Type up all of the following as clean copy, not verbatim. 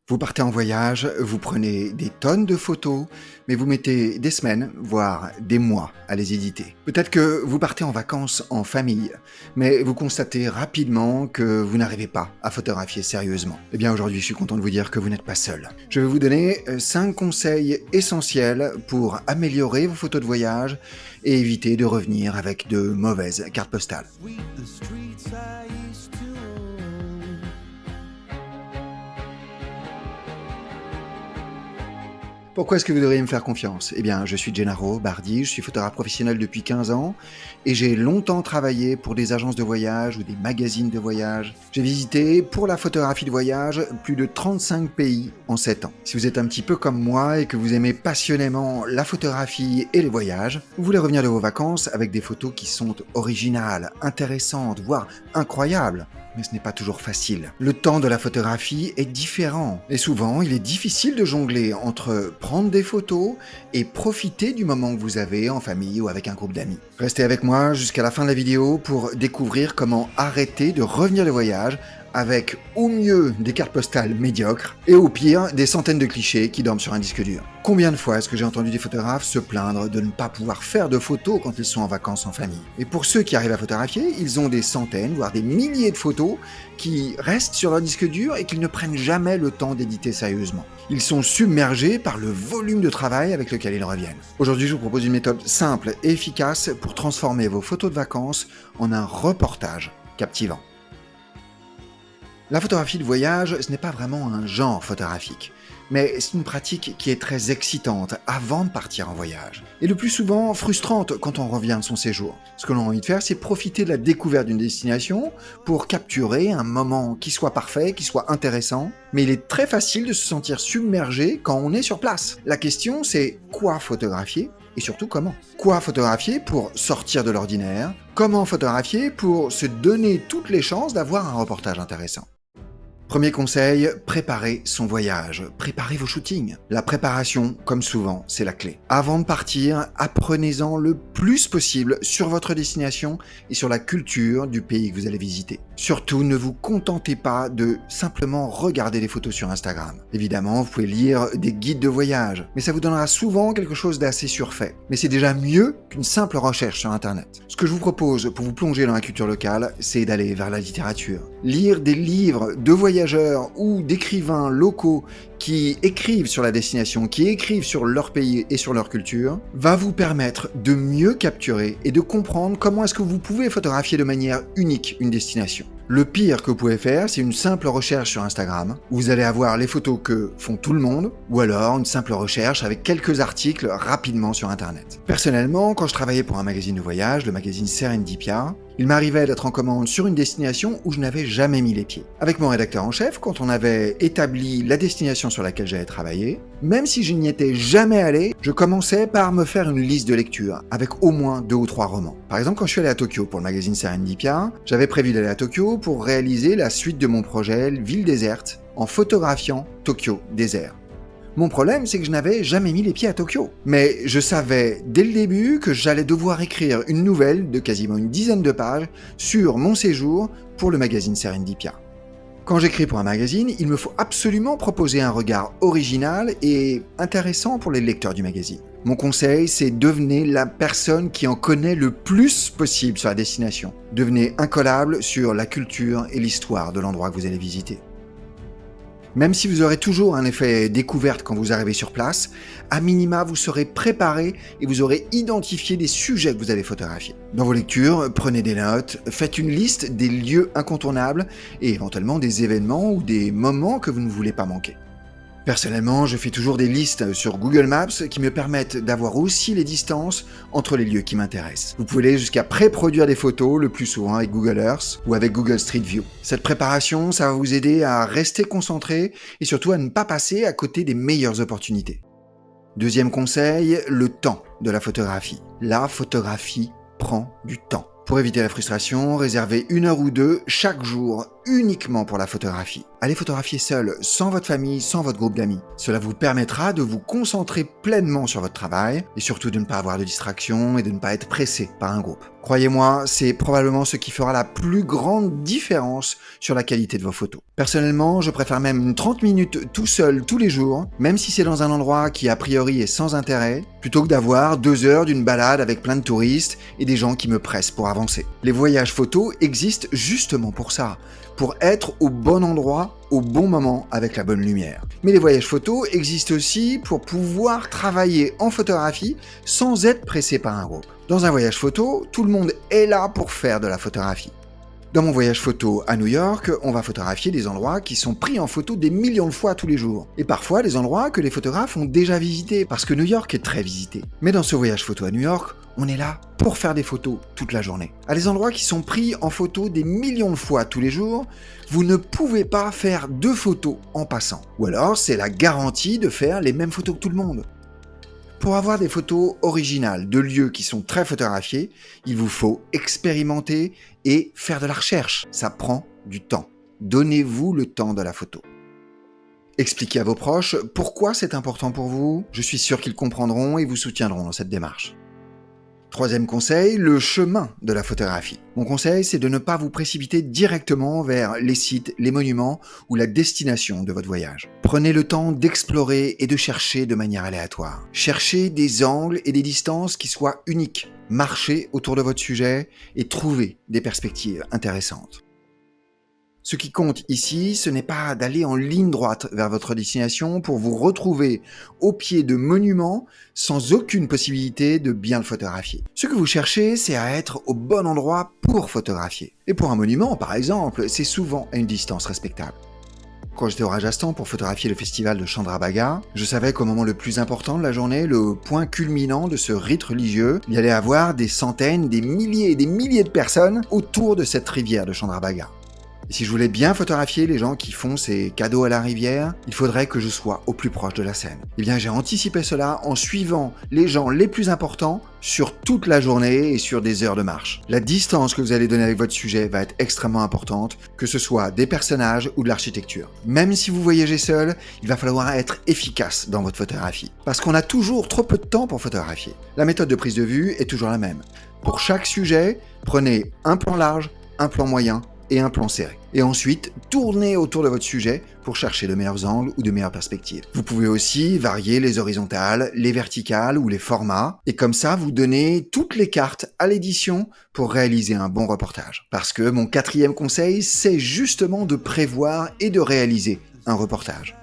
Vous partez en voyage, vous prenez des tonnes de photos, mais vous mettez des semaines, voire des mois à les éditer. Peut-être que vous partez en vacances en famille, mais vous constatez rapidement que vous n'arrivez pas à photographier sérieusement. Eh bien aujourd'hui, je suis content de vous dire que vous n'êtes pas seul. Je vais vous donner 5 conseils essentiels pour améliorer vos photos de voyage et éviter de revenir avec de mauvaises cartes postales. Pourquoi est-ce que vous devriez me faire confiance? Eh bien, je suis Gennaro Bardi, je suis photographe professionnel depuis 15 ans et j'ai longtemps travaillé pour des agences de voyage ou des magazines de voyage. J'ai visité, pour la photographie de voyage, plus de 35 pays en 7 ans. Si vous êtes un petit peu comme moi et que vous aimez passionnément la photographie et les voyages, vous voulez revenir de vos vacances avec des photos qui sont originales, intéressantes, voire incroyables. Mais ce n'est pas toujours facile. Le temps de la photographie est différent. Et souvent, il est difficile de jongler entre prendre des photos et profiter du moment que vous avez en famille ou avec un groupe d'amis. Restez avec moi jusqu'à la fin de la vidéo pour découvrir comment arrêter de revenir de voyage avec au mieux des cartes postales médiocres et au pire des centaines de clichés qui dorment sur un disque dur. Combien de fois est-ce que j'ai entendu des photographes se plaindre de ne pas pouvoir faire de photos quand ils sont en vacances en famille? Et pour ceux qui arrivent à photographier, ils ont des centaines, voire des milliers de photos qui restent sur leur disque dur et qu'ils ne prennent jamais le temps d'éditer sérieusement. Ils sont submergés par le volume de travail avec lequel ils reviennent. Aujourd'hui, je vous propose une méthode simple et efficace pour transformer vos photos de vacances en un reportage captivant. La photographie de voyage, ce n'est pas vraiment un genre photographique, mais c'est une pratique qui est très excitante avant de partir en voyage, et le plus souvent frustrante quand on revient de son séjour. Ce que l'on a envie de faire, c'est profiter de la découverte d'une destination pour capturer un moment qui soit parfait, qui soit intéressant, mais il est très facile de se sentir submergé quand on est sur place. La question, c'est quoi photographier? Et surtout comment. Quoi photographier pour sortir de l'ordinaire? Comment photographier pour se donner toutes les chances d'avoir un reportage intéressant? Premier conseil, préparez son voyage, préparez vos shootings. La préparation, comme souvent, c'est la clé. Avant de partir, apprenez-en le plus possible sur votre destination et sur la culture du pays que vous allez visiter. Surtout, ne vous contentez pas de simplement regarder les photos sur Instagram. Évidemment, vous pouvez lire des guides de voyage, mais ça vous donnera souvent quelque chose d'assez surfait. Mais c'est déjà mieux qu'une simple recherche sur Internet. Ce que je vous propose pour vous plonger dans la culture locale, c'est d'aller vers la littérature. Lire des livres de voyageurs ou d'écrivains locaux qui écrivent sur la destination, qui écrivent sur leur pays et sur leur culture, va vous permettre de mieux capturer et de comprendre comment est-ce que vous pouvez photographier de manière unique une destination. Le pire que vous pouvez faire, c'est une simple recherche sur Instagram, où vous allez avoir les photos que font tout le monde, ou alors une simple recherche avec quelques articles rapidement sur Internet. Personnellement, quand je travaillais pour un magazine de voyage, le magazine Serendipia, il m'arrivait d'être en commande sur une destination où je n'avais jamais mis les pieds. Avec mon rédacteur en chef, quand on avait établi la destination sur laquelle j'allais travailler, même si je n'y étais jamais allé, je commençais par me faire une liste de lecture, avec au moins 2 ou 3 romans. Par exemple, quand je suis allé à Tokyo pour le magazine Serendipia, j'avais prévu d'aller à Tokyo pour réaliser la suite de mon projet Ville déserte, en photographiant Tokyo désert. Mon problème, c'est que je n'avais jamais mis les pieds à Tokyo. Mais je savais dès le début que j'allais devoir écrire une nouvelle de quasiment une dizaine de pages sur mon séjour pour le magazine Serendipia. Quand j'écris pour un magazine, il me faut absolument proposer un regard original et intéressant pour les lecteurs du magazine. Mon conseil, c'est devenez la personne qui en connaît le plus possible sur la destination. Devenez incollable sur la culture et l'histoire de l'endroit que vous allez visiter. Même si vous aurez toujours un effet découverte quand vous arrivez sur place, à minima vous serez préparé et vous aurez identifié des sujets que vous allez photographier. Dans vos lectures, prenez des notes, faites une liste des lieux incontournables et éventuellement des événements ou des moments que vous ne voulez pas manquer. Personnellement, je fais toujours des listes sur Google Maps qui me permettent d'avoir aussi les distances entre les lieux qui m'intéressent. Vous pouvez aller jusqu'à pré-produire des photos, le plus souvent avec Google Earth ou avec Google Street View. Cette préparation, ça va vous aider à rester concentré et surtout à ne pas passer à côté des meilleures opportunités. Deuxième conseil, le temps de la photographie. La photographie prend du temps. Pour éviter la frustration, réservez 1 heure ou 2 chaque jour uniquement pour la photographie. Allez photographier seul, sans votre famille, sans votre groupe d'amis. Cela vous permettra de vous concentrer pleinement sur votre travail et surtout de ne pas avoir de distraction et de ne pas être pressé par un groupe. Croyez-moi, c'est probablement ce qui fera la plus grande différence sur la qualité de vos photos. Personnellement, je préfère même 30 minutes tout seul tous les jours, même si c'est dans un endroit qui a priori est sans intérêt, plutôt que d'avoir 2 heures d'une balade avec plein de touristes et des gens qui me pressent pour avancer. Les voyages photos existent justement pour ça, pour être au bon endroit, au bon moment, avec la bonne lumière. Mais les voyages photos existent aussi pour pouvoir travailler en photographie sans être pressé par un groupe. Dans un voyage photo, tout le monde est là pour faire de la photographie. Dans mon voyage photo à New York, on va photographier des endroits qui sont pris en photo des millions de fois tous les jours. Et parfois des endroits que les photographes ont déjà visités, parce que New York est très visité. Mais dans ce voyage photo à New York, on est là pour faire des photos toute la journée. À des endroits qui sont pris en photo des millions de fois tous les jours, vous ne pouvez pas faire 2 photos en passant. Ou alors c'est la garantie de faire les mêmes photos que tout le monde. Pour avoir des photos originales de lieux qui sont très photographiés, il vous faut expérimenter et faire de la recherche. Ça prend du temps. Donnez-vous le temps de la photo. Expliquez à vos proches pourquoi c'est important pour vous. Je suis sûr qu'ils comprendront et vous soutiendront dans cette démarche. 3e conseil, le chemin de la photographie. Mon conseil, c'est de ne pas vous précipiter directement vers les sites, les monuments ou la destination de votre voyage. Prenez le temps d'explorer et de chercher de manière aléatoire. Cherchez des angles et des distances qui soient uniques. Marchez autour de votre sujet et trouvez des perspectives intéressantes. Ce qui compte ici, ce n'est pas d'aller en ligne droite vers votre destination pour vous retrouver au pied de monuments sans aucune possibilité de bien le photographier. Ce que vous cherchez, c'est à être au bon endroit pour photographier. Et pour un monument, par exemple, c'est souvent à une distance respectable. Quand j'étais au Rajasthan pour photographier le festival de Chandrabhaga, je savais qu'au moment le plus important de la journée, le point culminant de ce rite religieux, il y allait avoir des centaines, des milliers et des milliers de personnes autour de cette rivière de Chandrabhaga. Et si je voulais bien photographier les gens qui font ces cadeaux à la rivière, il faudrait que je sois au plus proche de la scène. Eh bien, j'ai anticipé cela en suivant les gens les plus importants sur toute la journée et sur des heures de marche. La distance que vous allez donner avec votre sujet va être extrêmement importante, que ce soit des personnages ou de l'architecture. Même si vous voyagez seul, il va falloir être efficace dans votre photographie. Parce qu'on a toujours trop peu de temps pour photographier. La méthode de prise de vue est toujours la même. Pour chaque sujet, prenez un plan large, un plan moyen, et un plan serré. Et ensuite, tournez autour de votre sujet pour chercher de meilleurs angles ou de meilleures perspectives. Vous pouvez aussi varier les horizontales, les verticales ou les formats, et comme ça, vous donnez toutes les cartes à l'édition pour réaliser un bon reportage. Parce que mon 4e conseil, c'est justement de prévoir et de réaliser un reportage.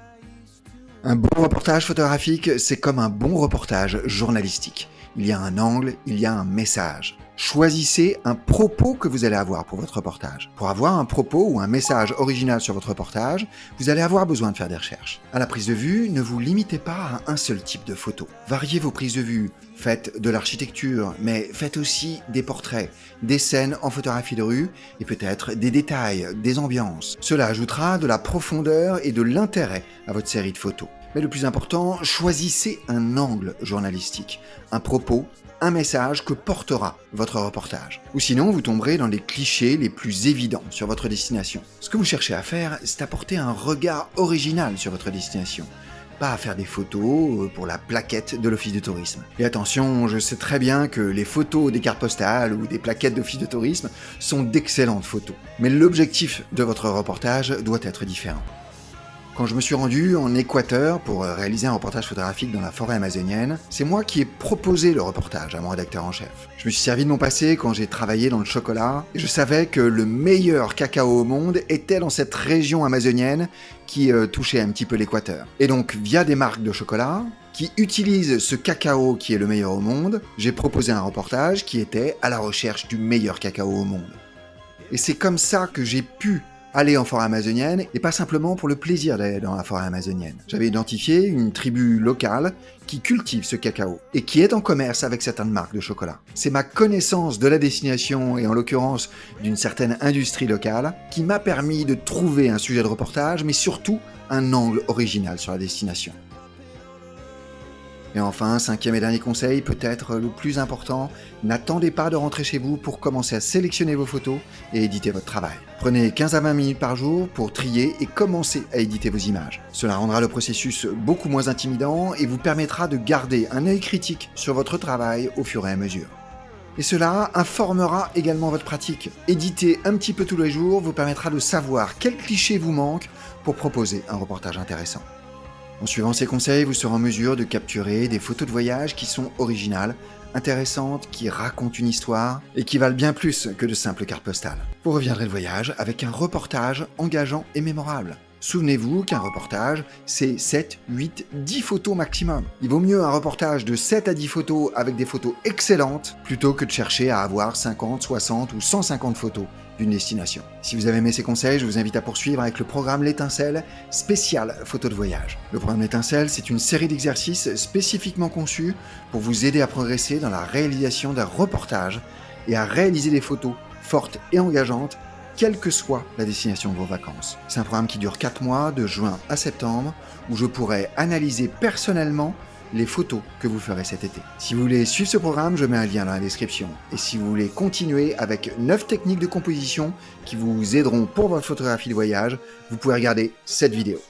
Un bon reportage photographique, c'est comme un bon reportage journalistique. Il y a un angle, il y a un message. Choisissez un propos que vous allez avoir pour votre reportage. Pour avoir un propos ou un message original sur votre reportage, vous allez avoir besoin de faire des recherches. À la prise de vue, ne vous limitez pas à un seul type de photo. Variez vos prises de vue. Faites de l'architecture, mais faites aussi des portraits, des scènes en photographie de rue et peut-être des détails, des ambiances. Cela ajoutera de la profondeur et de l'intérêt à votre série de photos. Mais le plus important, choisissez un angle journalistique, un propos, un message que portera votre reportage. Ou sinon, vous tomberez dans les clichés les plus évidents sur votre destination. Ce que vous cherchez à faire, c'est apporter un regard original sur votre destination. Pas à faire des photos pour la plaquette de l'office de tourisme. Et attention, je sais très bien que les photos des cartes postales ou des plaquettes d'office de tourisme sont d'excellentes photos. Mais l'objectif de votre reportage doit être différent. Quand je me suis rendu en Équateur pour réaliser un reportage photographique dans la forêt amazonienne, c'est moi qui ai proposé le reportage à mon rédacteur en chef. Je me suis servi de mon passé quand j'ai travaillé dans le chocolat, et je savais que le meilleur cacao au monde était dans cette région amazonienne qui touchait un petit peu l'Équateur. Et donc, via des marques de chocolat, qui utilisent ce cacao qui est le meilleur au monde, j'ai proposé un reportage qui était à la recherche du meilleur cacao au monde. Et c'est comme ça que j'ai pu aller en forêt amazonienne, et pas simplement pour le plaisir d'aller dans la forêt amazonienne. J'avais identifié une tribu locale qui cultive ce cacao, et qui est en commerce avec certaines marques de chocolat. C'est ma connaissance de la destination, et en l'occurrence d'une certaine industrie locale, qui m'a permis de trouver un sujet de reportage, mais surtout un angle original sur la destination. Et enfin, cinquième et dernier conseil, peut-être le plus important, n'attendez pas de rentrer chez vous pour commencer à sélectionner vos photos et éditer votre travail. Prenez 15 à 20 minutes par jour pour trier et commencer à éditer vos images. Cela rendra le processus beaucoup moins intimidant et vous permettra de garder un œil critique sur votre travail au fur et à mesure. Et cela informera également votre pratique. Éditer un petit peu tous les jours vous permettra de savoir quels clichés vous manquent pour proposer un reportage intéressant. En suivant ces conseils, vous serez en mesure de capturer des photos de voyage qui sont originales, intéressantes, qui racontent une histoire et qui valent bien plus que de simples cartes postales. Vous reviendrez de voyage avec un reportage engageant et mémorable. Souvenez-vous qu'un reportage, c'est 7, 8, 10 photos maximum. Il vaut mieux un reportage de 7 à 10 photos avec des photos excellentes plutôt que de chercher à avoir 50, 60 ou 150 photos d'une destination. Si vous avez aimé ces conseils, je vous invite à poursuivre avec le programme L'Étincelle spécial photo de voyage. Le programme L'Étincelle, c'est une série d'exercices spécifiquement conçus pour vous aider à progresser dans la réalisation d'un reportage et à réaliser des photos fortes et engageantes quelle que soit la destination de vos vacances. C'est un programme qui dure 4 mois, de juin à septembre, où je pourrai analyser personnellement les photos que vous ferez cet été. Si vous voulez suivre ce programme, je mets un lien dans la description. Et si vous voulez continuer avec 9 techniques de composition qui vous aideront pour votre photographie de voyage, vous pouvez regarder cette vidéo.